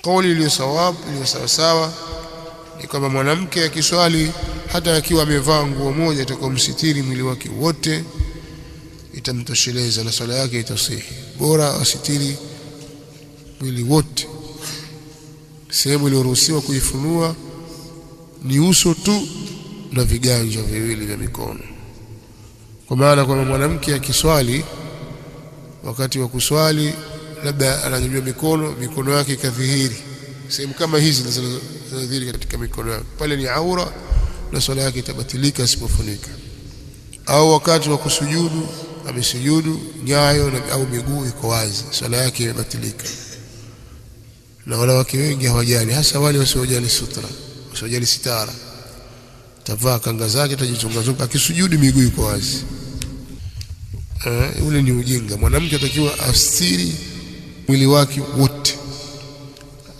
Kauli iliyo sawab, iliyo sawa ni kwamba mwanamke akiswali hata akiwa amevaa nguo moja itakomsitiri mwili wake wote itamtosheleza na swala yake itasihi. Bora asitiri mwili wote. Sehemu iliyoruhusiwa kuifunua ni uso tu na viganja viwili vya mikono. Kwa maana kwamba mwanamke akiswali, wakati wa kuswali labda ananyanyua mikono yake ikadhihiri, sehemu kama hizi zinadhihiri katika mikono yake, pale ni aura na swala yake itabatilika asipofunika. Au wakati wa kusujudu amesujudu, nyayo au miguu iko wazi, swala yake imebatilika. Na wanawake wengi hawajali, hasa wale wasiojali sutra, wasiojali sitara, tavaa kanga zake tajichongazunga, akisujudu miguu iko wazi. Ule ni ujinga. Mwanamke atakiwa astiri mwili wake wote.